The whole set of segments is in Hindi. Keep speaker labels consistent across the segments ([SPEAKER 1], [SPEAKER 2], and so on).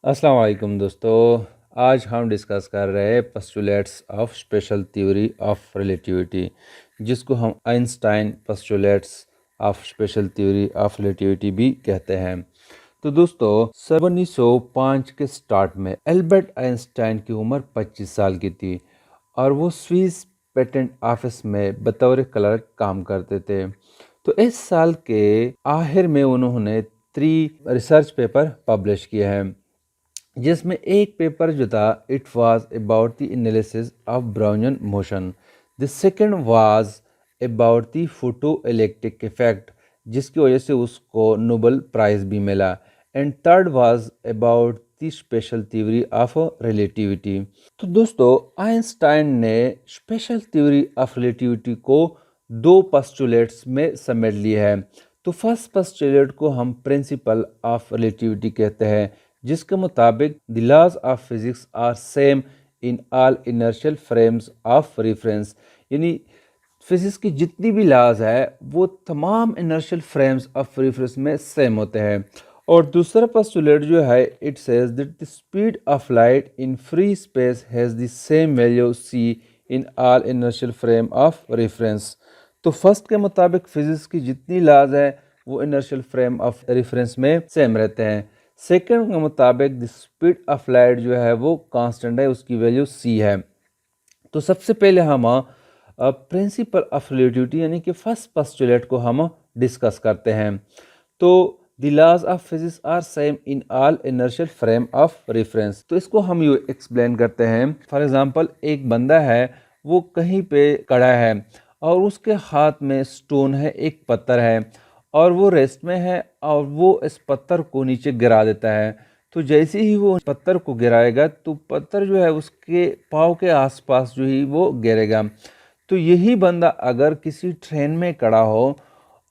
[SPEAKER 1] अस्सलाम वालेकुम दोस्तों। आज हम डिस्कस कर रहे हैं postulates of special theory of relativity, जिसको हम Einstein postulates of special theory of relativity भी कहते हैं। तो दोस्तों 1905 के स्टार्ट में एल्बर्ट आइंस्टाइन की उम्र 25 साल की थी और वो स्विस पेटेंट ऑफिस में बतौर क्लर्क काम करते थे। तो इस साल के आखिर में उन्होंने 3 रिसर्च पेपर पब्लिश किए हैं, जिसमें एक पेपर जो था it was about the analysis of Brownian motion. The second was about the photo electric effect, जिसकी वजह से उसको नोबेल प्राइज़ भी मिला। And third was about the special theory of relativity. तो दोस्तों आइंस्टाइन ने स्पेशल थ्योरी ऑफ रिलेटिविटी को 2 पोस्टुलेट्स में समेट लिया है। तो फर्स्ट पोस्टुलेट को हम प्रिंसिपल ऑफ रिलेटिविटी कहते हैं, जिसके मुताबिक the laws of physics are same in all inertial frames of reference, यानी फिजिक्स की जितनी भी लॉज है वो तमाम इनर्शियल फ्रेम्स ऑफ रेफरेंस में सेम होते हैं। और दूसरा पोस्टुलेट जो है it says that the speed of light in free space has the same value c in all inertial frame of reference. तो फर्स्ट के मुताबिक फिजिक्स की जितनी लॉज है वो इनर्शियल फ्रेम ऑफ रेफरेंस में सेम रहते हैं। सेकंड के मुताबिक द स्पीड ऑफ लाइट जो है वो कांस्टेंट है, उसकी वैल्यू सी है। तो सबसे पहले हम प्रिंसिपल ऑफ रिलेटिविटी यानी कि फर्स्ट पोस्टुलेट को हम डिस्कस करते हैं। तो the laws of physics are same in all inertial frame of reference, तो इसको हम यू एक्सप्लेन करते हैं। फॉर एग्जांपल एक बंदा है, वो कहीं पे खड़ा है और उसके हाथ में स्टोन है, एक पत्थर है और वो रेस्ट में है और वो इस पत्थर को नीचे गिरा देता है। तो जैसे ही वो पत्थर को गिराएगा तो पत्थर जो है उसके पाँव के आसपास जो ही वो गिरेगा। तो यही बंदा अगर किसी ट्रेन में खड़ा हो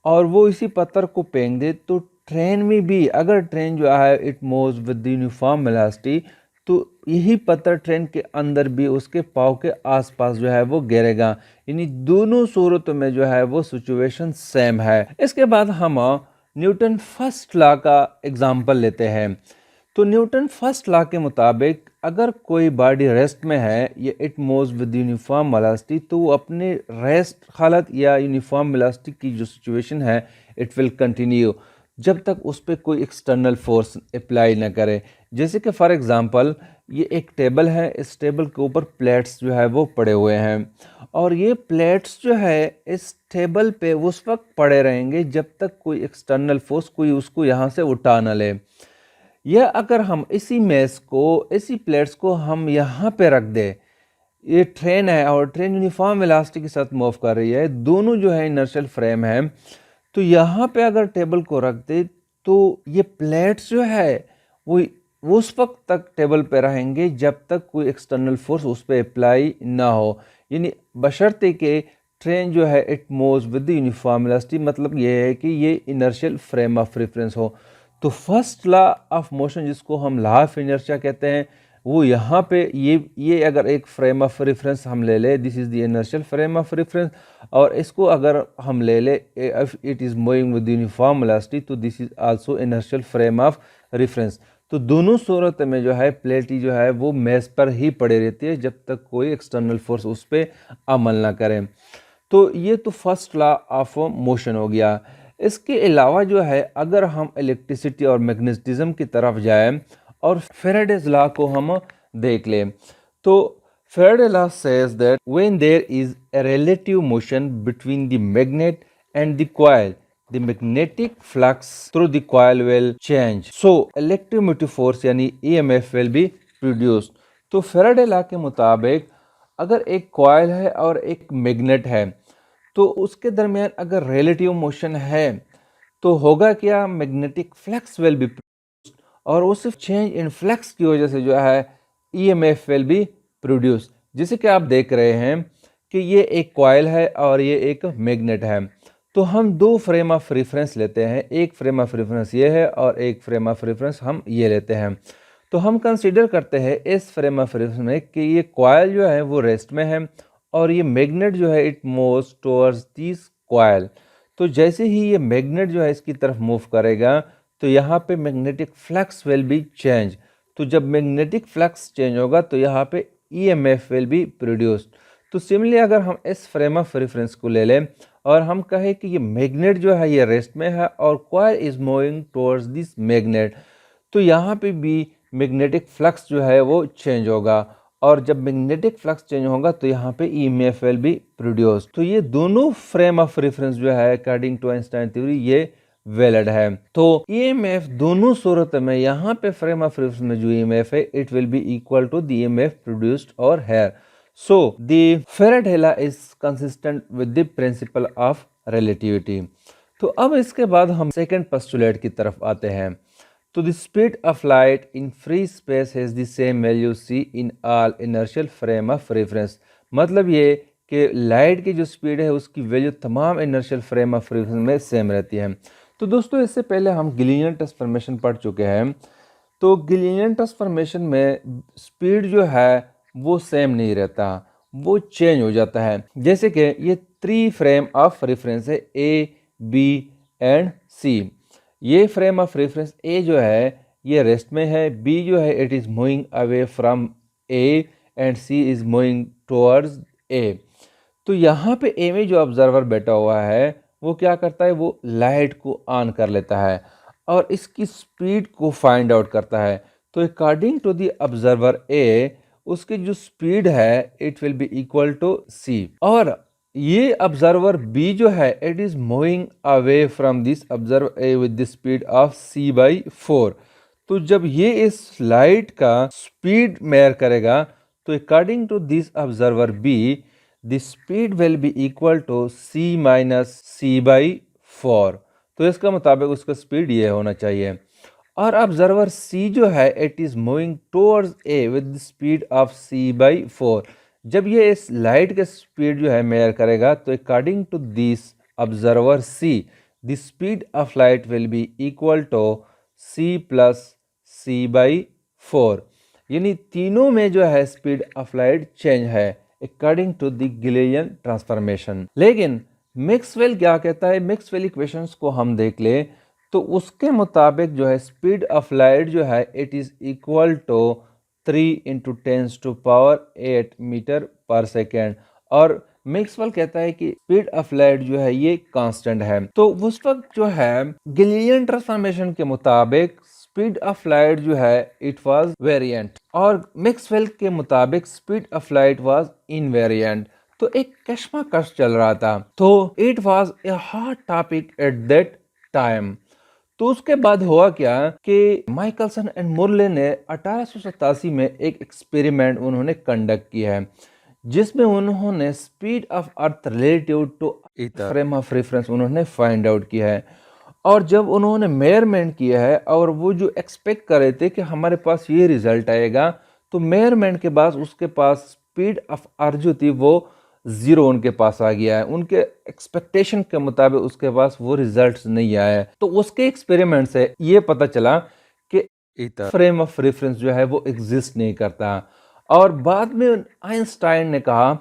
[SPEAKER 1] और वो इसी पत्थर को फेंक दे, तो ट्रेन में भी अगर ट्रेन जो है it moves with uniform velocity, तो यही पत्थर ट्रेन के अंदर भी उसके पाँव के आसपास जो है वो गिरेगा। यानी दोनों सूरतों में जो है वो सिचुएशन सेम है। इसके बाद हम न्यूटन फर्स्ट लॉ का एग्जांपल लेते हैं। तो न्यूटन फर्स्ट लॉ के मुताबिक अगर कोई बॉडी रेस्ट में है या it moves with uniform velocity, तो वो अपने रेस्ट हालत या यूनिफॉर्म वेलोसिटी की जो सिचुएशन है इट विल कंटिन्यू जब तक उस पर कोई एक्सटर्नल फोर्स अप्लाई ना करे। जैसे कि फॉर एग्जांपल ये एक टेबल है, इस टेबल के ऊपर प्लेट्स जो है वो पड़े हुए हैं और ये प्लेट्स जो है इस टेबल पे उस वक्त पड़े रहेंगे जब तक कोई एक्सटर्नल फोर्स कोई उसको यहाँ से उठा ना ले। या अगर हम इसी मेस को, इसी प्लेट्स को हम यहाँ पे रख दे, ये ट्रेन है और ट्रेन यूनिफॉर्म वेलोसिटी के साथ मूव कर रही है, दोनों जो है इनर्शियल फ्रेम है, तो यहाँ पे अगर टेबल को रख दे तो ये प्लेट्स जो है वो उस वक्त तक टेबल पे रहेंगे जब तक कोई एक्सटर्नल फोर्स उस पर अप्लाई ना हो। यानी बशर्ते कि ट्रेन जो है it moves with uniform velocity, मतलब ये है कि ये इनर्शियल फ्रेम ऑफ रेफरेंस हो। तो फर्स्ट लॉ ऑफ मोशन, जिसको हम लॉ ऑफ इनर्शिया कहते हैं, वो यहाँ पे ये अगर एक फ्रेम ऑफ रेफरेंस हम ले ले, this is the inertial frame of reference, और इसको अगर हम ले ले if it is moving with uniform velocity, तो this is also inertial frame of reference. तो दोनों सूरत में जो है प्लेट जो है वो मेज पर ही पड़े रहती है जब तक कोई एक्सटर्नल फोर्स उस पर अमल ना करें। तो ये तो फर्स्ट लॉ ऑफ मोशन हो गया। इसके अलावा जो है अगर हम इलेक्ट्रिसिटी और मैग्नेटिज्म की तरफ जाएं और फेराडेज लॉ को हम देख लें, तो Faraday law says that when there is a relative motion between the magnet and the coil, the magnetic flux through the coil will change. So electromotive force यानी EMF will be produced. तो Faraday law के मुताबिक अगर एक कॉयल है और एक मैग्नेट है, तो उसके दरमियान अगर रिलेटिव मोशन है तो होगा क्या, मैग्नेटिक फ्लक्स विल बी, और उस चेंज इन फ्लक्स की वजह से जो है ईएमएफ विल बी प्रोड्यूस। जैसे कि आप देख रहे हैं कि ये एक कॉइल है और ये एक मैग्नेट है। तो हम 2 फ्रेम ऑफ रेफरेंस लेते हैं, एक फ्रेम ऑफ रेफरेंस ये है और एक फ्रेम ऑफ रेफरेंस हम ये लेते हैं। तो हम कंसीडर करते हैं इस फ्रेम ऑफ रेफरेंस में कि ये कॉइल जो है वो रेस्ट में है और ये मैग्नेट जो है it moves towards this coil. तो जैसे ही ये मैग्नेट जो है इसकी तरफ मूव करेगा तो यहाँ पे magnetic flux will be change. तो जब मैग्नेटिक फ्लक्स चेंज होगा तो यहाँ पे ईएमएफ विल बी प्रोड्यूस्ड। तो सिमिलरली अगर हम इस फ्रेम ऑफ रेफरेंस को ले लें और हम कहें कि ये मैग्नेट जो है ये रेस्ट में है और coil is moving towards this magnet, तो यहाँ पे भी मैग्नेटिक फ्लक्स जो है वो चेंज होगा और जब मैग्नेटिक फ्लक्स चेंज होगा तो यहाँ पे ईएमएफ विल बी प्रोड्यूस। तो ये दोनों फ्रेम ऑफ रेफरेंस जो है अकॉर्डिंग टू आइंस्टाइन थ्योरी ये वैलिड है। तो ईएमएफ दोनों सूरत में यहाँ पे फ्रेम ऑफ रेफरेंस में जो ईएमएफ है it will be equal to the EMF produced और here. So the Faraday law is consistent with the principle of relativity. तो अब इसके बाद हम सेकंड पोस्टुलेट की तरफ आते हैं। तो the speed of light in free space has the same value c in all inertial frame of reference। मतलब ये कि लाइट की जो स्पीड है उसकी वैल्यू तमाम इनर्शियल फ्रेम ऑफ रेफरेंस में सेम रहती है। तो दोस्तों इससे पहले हम गिलियन ट्रांसफॉर्मेशन पढ़ चुके हैं। तो गिलियन ट्रांसफॉर्मेशन में स्पीड जो है वो सेम नहीं रहता, वो चेंज हो जाता है। जैसे कि ये 3 फ्रेम ऑफ रेफरेंस है ए, बी एंड सी। ये फ्रेम ऑफ रेफरेंस ए जो है ये रेस्ट में है, बी जो है it is moving away from A and C is moving towards A. तो यहाँ पे ए में जो ऑब्जर्वर बैठा हुआ है वो क्या करता है, वो लाइट को ऑन कर लेता है और इसकी स्पीड को फाइंड आउट करता है। तो according to the observer A उसकी जो स्पीड है it will be equal to C. और ये ऑब्जर्वर बी जो है it is moving away from this observer A with the speed of C by 4। तो जब ये इस लाइट का स्पीड मेयर करेगा तो according to this observer B the speed will be equal to c minus c by 4। तो इसका मुताबिक उसका स्पीड ये होना चाहिए। और ऑब्जर्वर सी जो है it is moving towards A with the speed of C by 4। जब ये इस लाइट के स्पीड जो है मेयर करेगा तो according to this observer C the speed of light will be equal to c plus c by 4। यानी तीनों में जो है स्पीड ऑफ लाइट चेंज है according to the Galilean transformation. लेकिन मैक्सवेल क्या कहता है, मैक्सवेल इक्वेशंस को हम देख ले तो उसके मुताबिक जो है स्पीड ऑफ लाइट जो है it is equal to 3 × 10⁸ metre per second. और मैक्सवेल कहता है कि स्पीड ऑफ लाइट जो है ये कांस्टेंट है। तो उस वक्त जो है गिलियन ट्रांसफॉर्मेशन के मुताबिक स्पीड ऑफ लाइट जो है इट वाज वेरिएंट और मैक्सवेल के मुताबिक speed of light was invariant. तो एक कशमकश चल रहा था। तो it was a hot topic at that time. तो उसके बाद हुआ क्या कि माइकलसन एंड मुरले ने 1887 में एक एक्सपेरिमेंट उन्होंने कंडक्ट किया है जिसमें उन्होंने speed of earth relative to frame of reference उन्होंने फाइंड आउट किया है। और जब उन्होंने मेजरमेंट किया है और वो जो एक्सपेक्ट कर रहे थे कि हमारे पास ये रिजल्ट आएगा, तो मेजरमेंट के बाद उसके पास स्पीड ऑफ अर्थ जो थी वो 0 उनके पास आ गया है। उनके एक्सपेक्टेशन के मुताबिक उसके पास वो रिजल्ट्स नहीं आया है। तो उसके एक्सपेरिमेंट से ये पता चला कि फ्रेम ऑफ रेफरेंस जो है वो एग्जिस्ट नहीं करता। और बाद में आइंस्टाइन ने कहा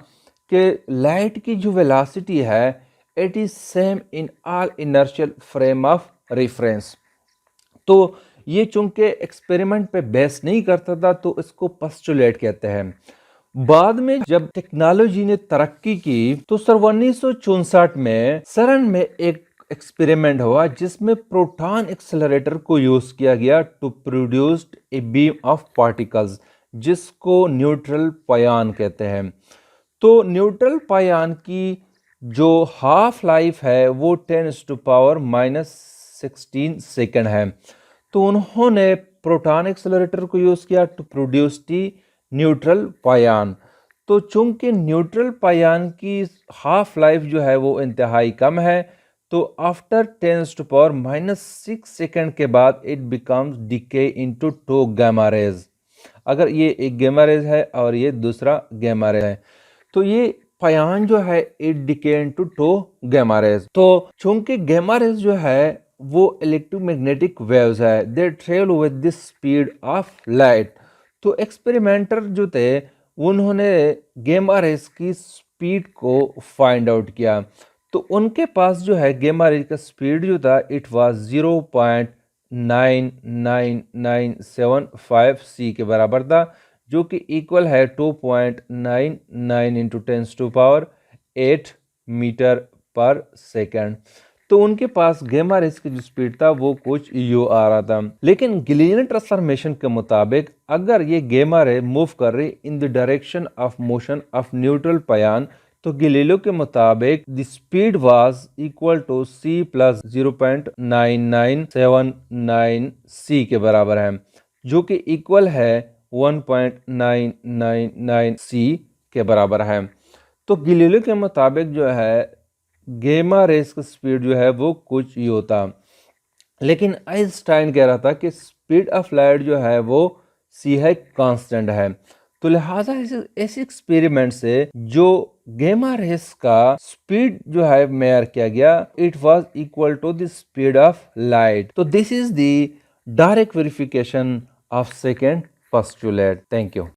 [SPEAKER 1] कि लाइट की जो वेलोसिटी है it is same in all inertial frame of reference. तो ये चूंकि एक्सपेरिमेंट पे बेस नहीं करता था तो इसको पोस्टुलेट कहते हैं। बाद में जब टेक्नोलॉजी ने तरक्की की तो 1964 में सरन में एक एक्सपेरिमेंट हुआ जिसमें प्रोटॉन एक्सेलरेटर को यूज किया गया to produce a beam of particles जिसको न्यूट्रल पायन कहते हैं। तो न्यूट्रल पायन की जो हाफ लाइफ है वो 10⁻⁻16 सेकेंड है। तो उन्होंने प्रोटॉन एक्सेलरेटर को यूज किया to produce the neutral pion. तो चूंकि न्यूट्रल पायन की हाफ लाइफ जो है वो इंतहाई कम है तो आफ्टर 10⁻⁻6 सेकेंड के बाद it becomes decay into 2 gamma rays. अगर ये एक गामा रेज है और ये दूसरा गामा रेज है तो ये पायन जो है it decay into 2 gamma rays. तो चूंकि गामा रेज जो है वो इलेक्ट्रोमैग्नेटिक वेव्स है, they travel with the speed of light. तो एक्सपेरिमेंटर जो थे उन्होंने गामा रेज की स्पीड को फाइंड आउट किया। तो उनके पास जो है गामा रेज का स्पीड जो था इट वाज 0.9 2.99975 सी के बराबर था, जो कि इक्वल है 2.99 इंटू 10⁸ मीटर पर सेकेंड। तो उनके पास गामा रेस की जो स्पीड था वो कुछ यू आ रहा था। लेकिन गैलीलियन ट्रांसफॉर्मेशन के मुताबिक अगर ये गामा रे मूव कर रही in the direction of motion of neutral pion, तो गैलीलियो के मुताबिक the speed was equal to c plus 0.9979 c के बराबर है, जो कि इक्वल है 1.999 c के बराबर है। तो गैलीलियो के मुताबिक जो है गामा रेस की स्पीड जो है वो कुछ ही होता, लेकिन आइंस्टाइन कह रहा था कि स्पीड ऑफ लाइट जो है वो सी है, कांस्टेंट है। तो लिहाजा ऐसे एक्सपेरिमेंट से जो गामा रेस का स्पीड जो है मेजर किया गया, it was equal to the speed of light. तो this is the direct verification of second postulate. Thank you.